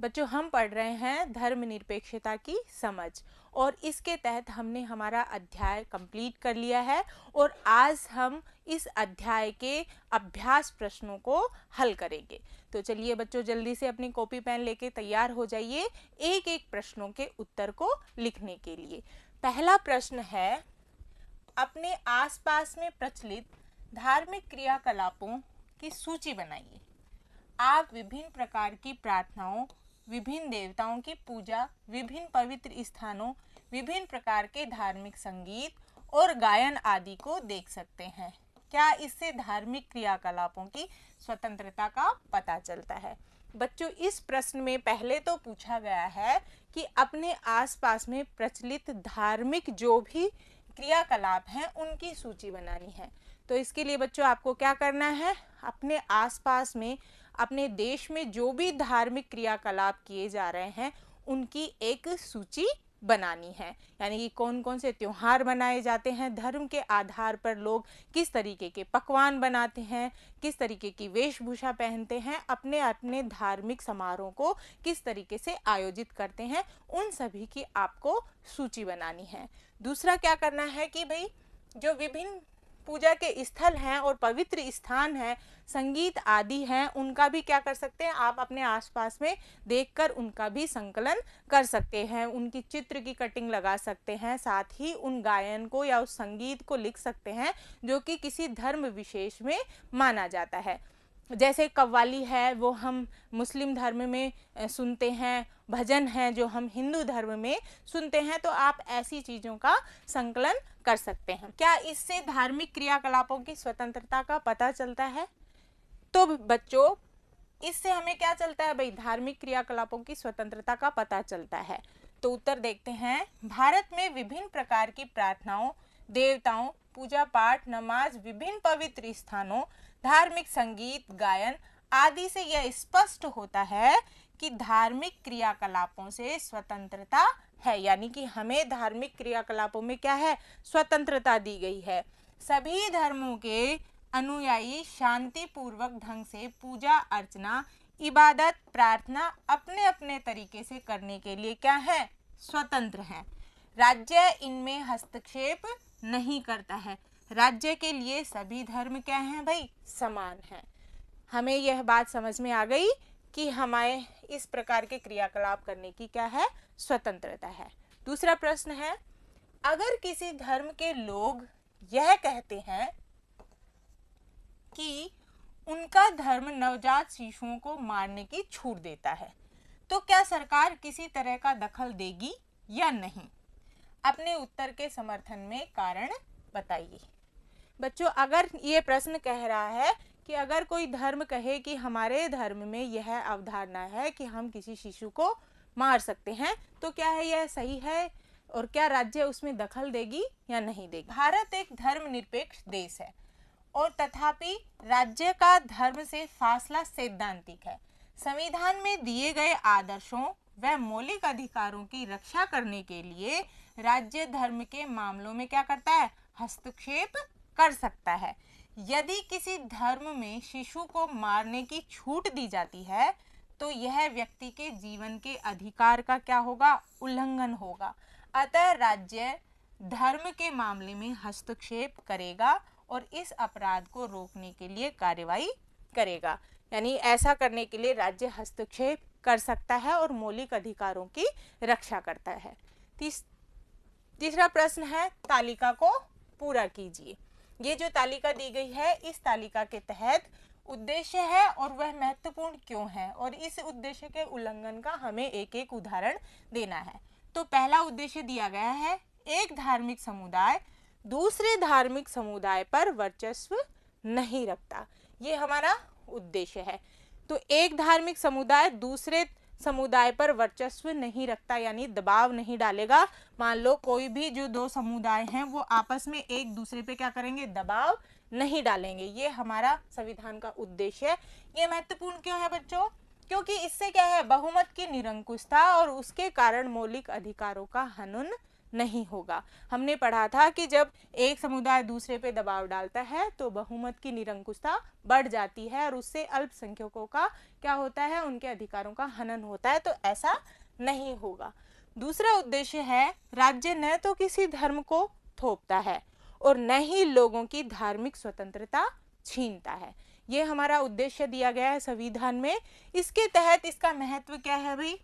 बच्चों हम पढ़ रहे हैं धर्मनिरपेक्षता की समझ और इसके तहत हमने हमारा अध्याय कंप्लीट कर लिया है और आज हम इस अध्याय के अभ्यास प्रश्नों को हल करेंगे। तो चलिए बच्चों जल्दी से अपनी कॉपी पेन लेके तैयार हो जाइए एक एक प्रश्नों के उत्तर को लिखने के लिए। पहला प्रश्न है, अपने आसपास में प्रचलित धार्मिक क्रियाकलापों की सूची बनाइए। आप विभिन्न प्रकार की प्रार्थनाओं, विभिन्न देवताओं की पूजा, विभिन्न पवित्र स्थानों, विभिन्न प्रकार के धार्मिक संगीत और गायन आदि को देख सकते हैं। क्या इससे धार्मिक क्रियाकलापों की स्वतंत्रता का पता चलता है? बच्चों इस प्रश्न में पहले तो पूछा गया है कि अपने आसपास में प्रचलित धार्मिक जो भी क्रियाकलाप हैं उनकी सूची बनानी है। तो इसके लिए बच्चों आपको क्या करना है, अपने आसपास में अपने देश में जो भी धार्मिक क्रियाकलाप किए जा रहे हैं उनकी एक सूची बनानी है। यानी कि कौन कौन से त्योहार मनाए जाते हैं, धर्म के आधार पर लोग किस तरीके के पकवान बनाते हैं, किस तरीके की वेशभूषा पहनते हैं, अपने अपने धार्मिक समारोह को किस तरीके से आयोजित करते हैं, उन सभी की आपको सूची बनानी है। दूसरा क्या करना है कि भाई जो विभिन्न पूजा के स्थल हैं और पवित्र स्थान हैं, संगीत आदि हैं, उनका भी क्या कर सकते हैं आप अपने आसपास में देखकर उनका भी संकलन कर सकते हैं, उनकी चित्र की कटिंग लगा सकते हैं, साथ ही उन गायन को या उस संगीत को लिख सकते हैं जो कि किसी धर्म विशेष में माना जाता है। जैसे कव्वाली है वो हम मुस्लिम धर्म में सुनते हैं, भजन है जो हम हिंदू धर्म में सुनते हैं, तो आप ऐसी चीज़ों का संकलन कर सकते हैं। क्या इससे धार्मिक क्रियाकलापों की स्वतंत्रता का पता चलता है? तो बच्चों इससे हमें क्या चलता है भाई, धार्मिक क्रियाकलापों की स्वतंत्रता का पता चलता है। तो उत्तर देखते हैं, भारत में विभिन्न प्रकार की प्रार्थनाओं, देवताओं, पूजा पाठ, नमाज, विभिन्न पवित्र स्थानों, धार्मिक संगीत, गायन आदि से यह स्पष्ट होता है कि धार्मिक क्रियाकलापों से स्वतंत्रता है। यानी कि हमें धार्मिक क्रियाकलापों में क्या है, स्वतंत्रता दी गई है। सभी धर्मों के अनुयायी शांतिपूर्वक ढंग से पूजा अर्चना, इबादत, प्रार्थना अपने अपने तरीके से करने के लिए क्या है, स्वतंत्र हैं। राज्य इनमें हस्तक्षेप नहीं करता है। राज्य के लिए सभी धर्म क्या हैं भाई, समान हैं। हमें यह बात समझ में आ गई कि हमें इस प्रकार के क्रियाकलाप करने की क्या है, स्वतंत्रता है। दूसरा प्रश्न है, अगर किसी धर्म के लोग यह कहते हैं कि उनका धर्म नवजात शिशुओं को मारने की छूट देता है, तो क्या सरकार किसी तरह का दखल देगी या नहीं? अपने उत्तर के समर्थन में कारण बताइए। बच्चों अगर ये प्रश्न कह रहा है कि अगर कोई धर्म कहे कि हमारे धर्म में यह अवधारणा है कि हम किसी शिशु को मार सकते हैं, तो क्या है यह सही है और क्या राज्य उसमें दखल देगी या नहीं देगी? भारत एक धर्मनिरपेक्ष देश है और तथापि राज्य का धर्म से फासला सैद्धांतिक है। संविधान में दिए गए आदर्शों व मौलिक अधिकारों की रक्षा करने के लिए राज्य धर्म के मामलों में क्या करता है, हस्तक्षेप कर सकता है। यदि किसी धर्म में शिशु को मारने की छूट दी जाती है तो यह व्यक्ति के जीवन के अधिकार का क्या होगा, उल्लंघन होगा। अतः राज्य धर्म के मामले में हस्तक्षेप करेगा और इस अपराध को रोकने के लिए कार्रवाई करेगा। यानी ऐसा करने के लिए राज्य हस्तक्षेप कर सकता है और मौलिक अधिकारों की रक्षा करता है। तीसरा प्रश्न है, तालिका को पूरा कीजिए। ये जो तालिका दी गई है इस तालिका के तहत उद्देश्य है और वह महत्वपूर्ण क्यों है और इस उद्देश्य के उल्लंघन का हमें एक एक उदाहरण देना है। तो पहला उद्देश्य दिया गया है, एक धार्मिक समुदाय दूसरे धार्मिक समुदाय पर वर्चस्व नहीं रखता, ये हमारा उद्देश्य है। तो एक धार्मिक समुदाय दूसरे समुदाय पर वर्चस्व नहीं रखता यानी दबाव नहीं डालेगा। मान लो कोई भी जो दो समुदाय हैं वो आपस में एक दूसरे पे क्या करेंगे, दबाव नहीं डालेंगे, ये हमारा संविधान का उद्देश्य है। ये महत्वपूर्ण क्यों है बच्चों, क्योंकि इससे क्या है, बहुमत की निरंकुशता और उसके कारण मौलिक अधिकारों का हनन नहीं होगा। हमने पढ़ा था कि जब एक समुदाय दूसरे पे दबाव डालता है तो बहुमत की निरंकुशता बढ़ जाती है और उससे अल्पसंख्यकों का क्या होता है, उनके अधिकारों का हनन होता है। तो ऐसा नहीं होगा। दूसरा उद्देश्य है, राज्य न तो किसी धर्म को थोपता है और न ही लोगों की धार्मिक स्वतंत्रता छीनता है। ये हमारा उद्देश्य दिया गया है संविधान में। इसके तहत इसका महत्व क्या है भाई,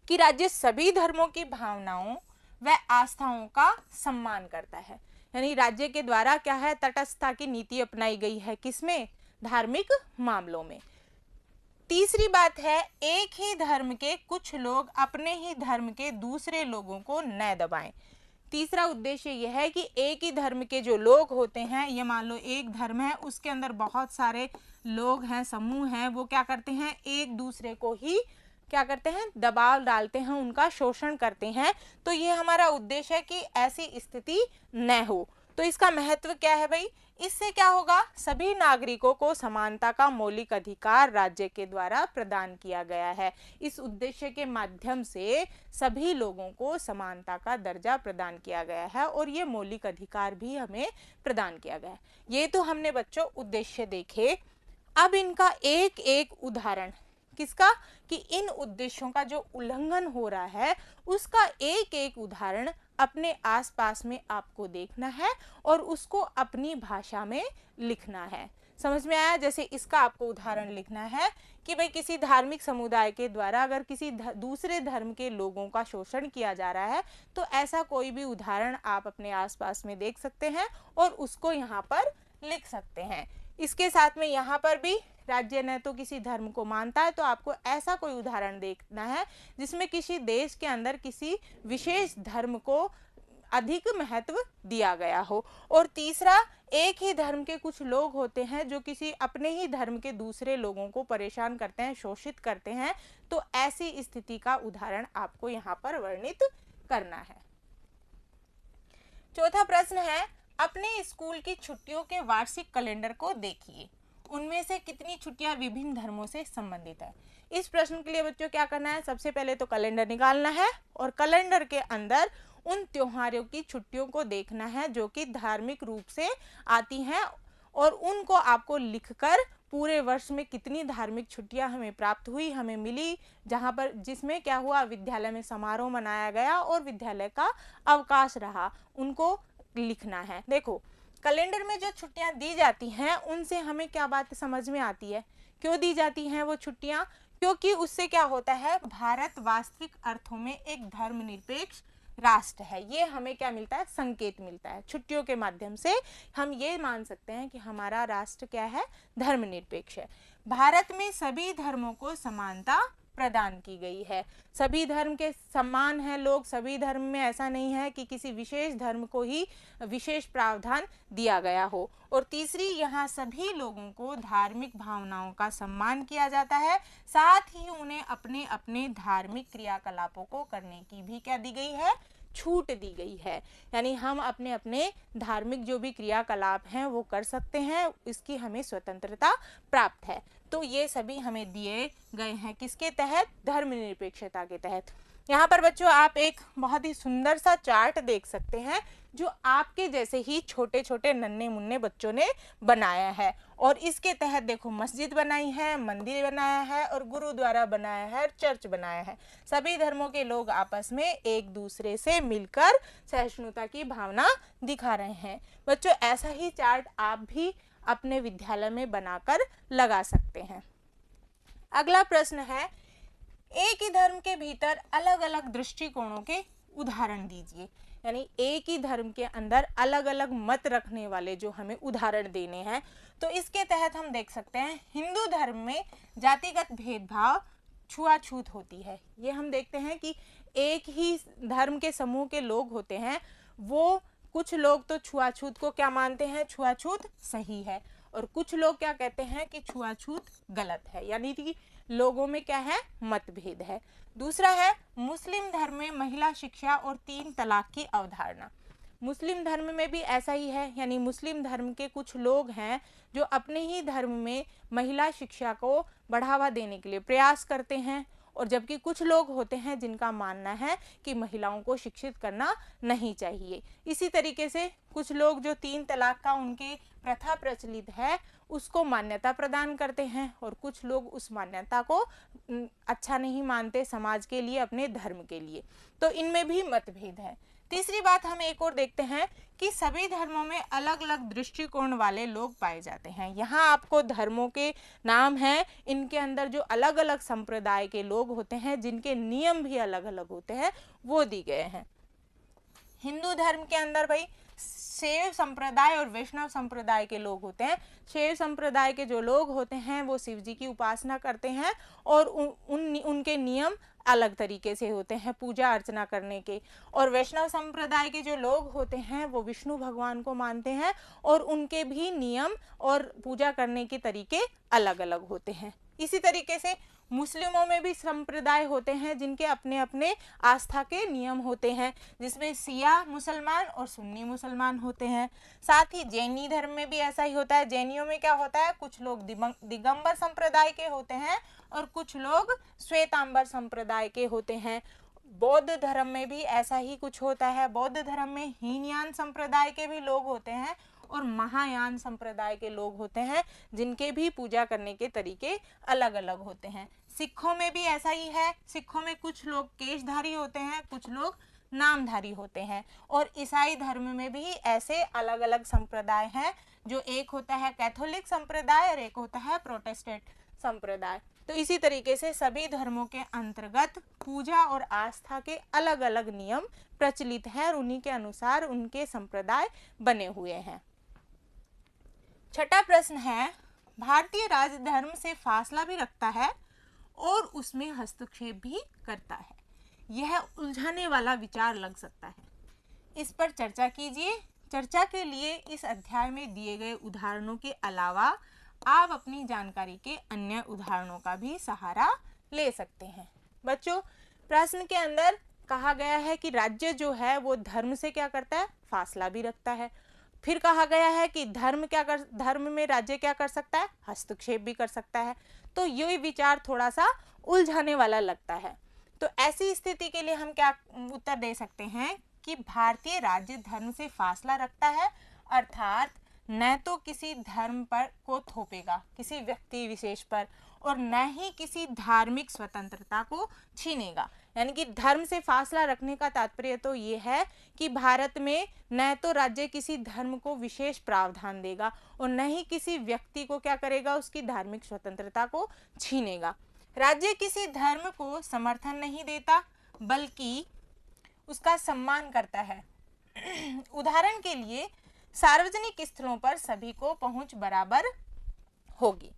कि राज्य सभी धर्मों की भावनाओं व आस्थाओं का सम्मान करता है। यानी राज्य के द्वारा क्या है, तटस्थता की नीति अपनाई गई है, किसमें, धार्मिक मामलों में। तीसरी बात है, एक ही धर्म के कुछ लोग अपने ही धर्म के दूसरे लोगों को न दबाएं। तीसरा उद्देश्य यह है कि एक ही धर्म के जो लोग होते हैं, ये मान लो एक धर्म है, उसके अंदर बहुत सारे लोग हैं, समूह हैं, वो क्या करते हैं, एक दूसरे को ही क्या करते हैं, दबाव डालते हैं, उनका शोषण करते हैं। तो ये हमारा उद्देश्य है कि ऐसी स्थिति न हो। तो इसका महत्व क्या है भाई, इससे क्या होगा, सभी नागरिकों को समानता का मौलिक अधिकार राज्य के द्वारा प्रदान किया गया है। इस उद्देश्य के माध्यम से सभी लोगों को समानता का दर्जा प्रदान किया गया है और ये मौलिक अधिकार भी हमें प्रदान किया गया है। ये तो हमने बच्चों उद्देश्य देखे। अब इनका एक एक उदाहरण, किसका, कि इन उद्देश्यों का जो उल्लंघन हो रहा है उसका एक एक उदाहरण अपने आसपास में आपको देखना है और उसको अपनी भाषा में लिखना है। समझ में आया? जैसे इसका आपको उदाहरण लिखना है कि भाई किसी धार्मिक समुदाय के द्वारा अगर किसी दूसरे धर्म के लोगों का शोषण किया जा रहा है तो ऐसा कोई भी उदाहरण आप अपने आसपास में देख सकते हैं और उसको यहाँ पर लिख सकते हैं। इसके साथ में यहाँ पर भी राज्य न तो किसी धर्म को मानता है, तो आपको ऐसा कोई उदाहरण देखना है जिसमें किसी देश के अंदर किसी विशेष धर्म को अधिक महत्व दिया गया हो। और तीसरा, एक ही धर्म के कुछ लोग होते हैं जो किसी अपने ही धर्म के दूसरे लोगों को परेशान करते हैं, शोषित करते हैं। तो ऐसी स्थिति का उदाहरण आपको यहाँ पर वर्णित करना है। चौथा प्रश्न है, अपने स्कूल की छुट्टियों के वार्षिक कैलेंडर को देखिए, उनमें से कितनी छुट्टियां विभिन्न धर्मों से संबंधित है। इस प्रश्न के लिए बच्चों क्या करना है, सबसे पहले तो कैलेंडर निकालना है और कैलेंडर के अंदर उन त्योहारों की छुट्टियों को देखना है जो कि धार्मिक रूप से आती हैं और उनको आपको लिखकर पूरे वर्ष में कितनी धार्मिक छुट्टियां हमें प्राप्त हुई, हमें मिली, जहां पर जिसमें क्या हुआ, विद्यालय में समारोह मनाया गया और विद्यालय का अवकाश रहा, उनको लिखना है। देखो, कैलेंडर में जो छुट्टियां दी जाती हैं उनसे हमें क्या बात समझ में आती है, क्यों दी जाती हैं वो छुट्टियां, क्योंकि उससे क्या होता है, भारत वास्तविक अर्थों में एक धर्मनिरपेक्ष राष्ट्र है। ये हमें क्या मिलता है, संकेत मिलता है। छुट्टियों के माध्यम से हम ये मान सकते हैं कि हमारा राष्ट्र क्या है, धर्मनिरपेक्ष है। भारत में सभी धर्मों को समानता प्रदान की गई है, सभी धर्म के समान हैं लोग, सभी धर्म में ऐसा नहीं है कि किसी विशेष धर्म को ही विशेष प्रावधान दिया गया हो। और तीसरी, यहाँ सभी लोगों को धार्मिक भावनाओं का सम्मान किया जाता है, साथ ही उन्हें अपने अपने धार्मिक क्रियाकलापों को करने की भी क्या दी गई है, छूट दी गई है। यानी हम अपने अपने धार्मिक जो भी क्रियाकलाप हैं वो कर सकते हैं, इसकी हमें स्वतंत्रता प्राप्त है। तो ये सभी हमें दिए गए हैं किसके तहत, धर्मनिरपेक्षता के तहत। यहाँ पर बच्चों आप एक बहुत ही सुंदर सा चार्ट देख सकते हैं जो आपके जैसे ही छोटे छोटे नन्हे मुन्ने बच्चों ने बनाया है। और इसके तहत देखो, मस्जिद बनाई है, मंदिर बनाया है और गुरुद्वारा बनाया है, चर्च बनाया है। सभी धर्मों के लोग आपस में एक दूसरे से मिलकर सहिष्णुता की भावना दिखा रहे हैं। बच्चों ऐसा ही चार्ट आप भी अपने विद्यालय में बनाकर लगा सकते हैं। अगला प्रश्न है, एक ही धर्म के भीतर अलग अलग दृष्टिकोणों के उदाहरण दीजिए। यानी एक ही धर्म के अंदर अलग अलग मत रखने वाले जो हमें उदाहरण देने हैं। तो इसके तहत हम देख सकते हैं, हिंदू धर्म में जातिगत भेदभाव, छुआछूत होती है। ये हम देखते हैं कि एक ही धर्म के समूह के लोग होते हैं, वो कुछ लोग तो छुआछूत को क्या मानते हैं, छुआछूत सही है, और कुछ लोग क्या कहते हैं कि छुआछूत गलत है। यानी कि लोगों में क्या है, मतभेद है। दूसरा है, मुस्लिम धर्म में महिला शिक्षा और 3 तलाक की अवधारणा। मुस्लिम धर्म में भी ऐसा ही है। यानी मुस्लिम धर्म के कुछ लोग हैं जो अपने ही धर्म में महिला शिक्षा को बढ़ावा देने के लिए प्रयास करते हैं और जबकि कुछ लोग होते हैं जिनका मानना है कि महिलाओं को शिक्षित करना नहीं चाहिए। इसी तरीके से कुछ लोग जो 3 तलाक का उनके प्रथा प्रचलित है उसको मान्यता प्रदान करते हैं और कुछ लोग उस मान्यता को अच्छा नहीं मानते समाज के लिए, अपने धर्म के लिए। तो इनमें भी मतभेद है। तीसरी बात हम एक और देखते हैं कि सभी धर्मों में अलग अलग दृष्टिकोण वाले लोग पाए जाते हैं। यहाँ आपको धर्मों के नाम हैं, इनके अंदर जो अलग अलग संप्रदाय के लोग होते हैं जिनके नियम भी अलग अलग होते हैं वो दी गए हैं। हिंदू धर्म के अंदर भाई शैव संप्रदाय और वैष्णव संप्रदाय के लोग होते हैं। शैव संप्रदाय के जो लोग होते हैं वो शिव जी की उपासना करते हैं और उनके नियम अलग तरीके से होते हैं पूजा अर्चना करने के। और वैष्णव संप्रदाय के जो लोग होते हैं वो विष्णु भगवान को मानते हैं और उनके भी नियम और पूजा करने के तरीके अलग अलग होते हैं। इसी तरीके से मुस्लिमों में भी संप्रदाय होते हैं जिनके अपने अपने आस्था के नियम होते हैं, जिसमें शिया मुसलमान और सुन्नी मुसलमान होते हैं। साथ ही जैनी धर्म में भी ऐसा ही होता है। जैनियों में क्या होता है, कुछ लोग दिगंबर संप्रदाय के होते हैं और कुछ लोग श्वेतांबर संप्रदाय के होते हैं। बौद्ध धर्म में भी ऐसा ही कुछ होता है। बौद्ध धर्म में हीनयान संप्रदाय के भी लोग होते हैं और महायान संप्रदाय के लोग होते हैं जिनके भी पूजा करने के तरीके अलग अलग होते हैं। सिखों में भी ऐसा ही है। सिखों में कुछ लोग केशधारी होते हैं, कुछ लोग नामधारी होते हैं। और ईसाई धर्म में भी ऐसे अलग अलग संप्रदाय हैं, जो एक होता है कैथोलिक संप्रदाय और एक होता है प्रोटेस्टेंट संप्रदाय। तो इसी तरीके से सभी धर्मों के अंतर्गत पूजा और आस्था के अलग अलग नियम प्रचलित हैं और उन्हीं के अनुसार उनके संप्रदाय बने हुए हैं। छठा प्रश्न है, भारतीय राजधर्म से फासला भी रखता है और उसमें हस्तक्षेप भी करता है। यह उलझाने वाला विचार लग सकता है, इस पर चर्चा कीजिए। चर्चा के लिए इस अध्याय में दिए गए उदाहरणों के अलावा आप अपनी जानकारी के अन्य उदाहरणों का भी सहारा ले सकते हैं। बच्चों, प्रश्न के अंदर कहा गया है कि राज्य जो है वो धर्म से क्या करता है, फासला भी रखता है। फिर कहा गया है कि धर्म में राज्य क्या कर सकता है, हस्तक्षेप भी कर सकता है। तो ये विचार थोड़ा सा उलझाने वाला लगता है। तो ऐसी स्थिति के लिए हम क्या उत्तर दे सकते हैं कि भारतीय राज्य धर्म से फासला रखता है, अर्थात न तो किसी धर्म पर को थोपेगा, किसी व्यक्ति विशेष पर, और न ही किसी धार्मिक स्वतंत्रता को छीनेगा। यानी कि धर्म से फासला रखने का तात्पर्य तो ये है कि भारत में न तो राज्य किसी धर्म को विशेष प्रावधान देगा और न ही किसी व्यक्ति को क्या करेगा, उसकी धार्मिक स्वतंत्रता को छीनेगा। राज्य किसी धर्म को समर्थन नहीं देता बल्कि उसका सम्मान करता है। उदाहरण के लिए सार्वजनिक स्थलों पर सभी को पहुंच बराबर होगी।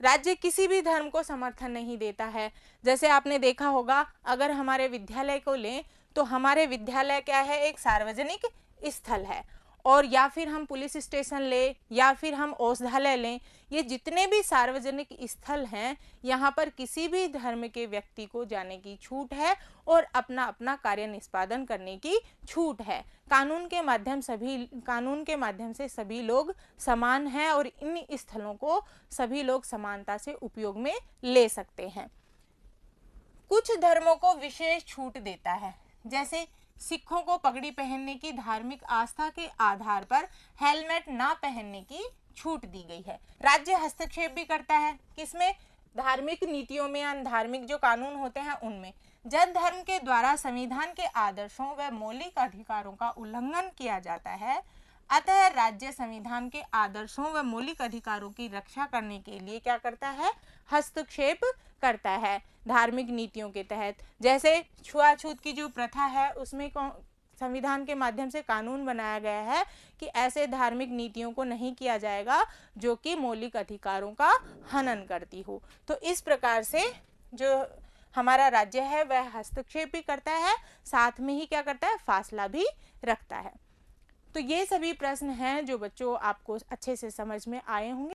राज्य किसी भी धर्म को समर्थन नहीं देता है। जैसे आपने देखा होगा, अगर हमारे विद्यालय को लें तो हमारे विद्यालय क्या है, एक सार्वजनिक स्थल है। और या फिर हम पुलिस स्टेशन लें या फिर हम औषधालय लें, ये जितने भी सार्वजनिक स्थल हैं यहाँ पर किसी भी धर्म के व्यक्ति को जाने की छूट है और अपना अपना कार्य निष्पादन करने की छूट है। कानून के माध्यम से सभी लोग समान हैं और इन स्थलों को सभी लोग समानता से उपयोग में ले सकते हैं। कुछ धर्मों को विशेष छूट देता है, जैसे सिखों को पगड़ी पहनने की धार्मिक आस्था के आधार पर हेलमेट ना पहनने की छूट दी गई है। राज्य हस्तक्षेप भी करता है, किसमें, धार्मिक नीतियों में या धार्मिक जो कानून होते हैं उनमें। जब धर्म के द्वारा संविधान के आदर्शों व मौलिक अधिकारों का उल्लंघन किया जाता है, अतः राज्य संविधान के आदर्शों व मौलिक अधिकारों की रक्षा करने के लिए क्या करता है, हस्तक्षेप करता है धार्मिक नीतियों के तहत। जैसे छुआछूत की जो प्रथा है उसमें संविधान के माध्यम से कानून बनाया गया है कि ऐसे धार्मिक नीतियों को नहीं किया जाएगा जो कि मौलिक अधिकारों का हनन करती हो। तो इस प्रकार से जो हमारा राज्य है वह हस्तक्षेप भी करता है, साथ में ही क्या करता है, फासला भी रखता है। तो ये सभी प्रश्न हैं जो बच्चों आपको अच्छे से समझ में आए होंगे।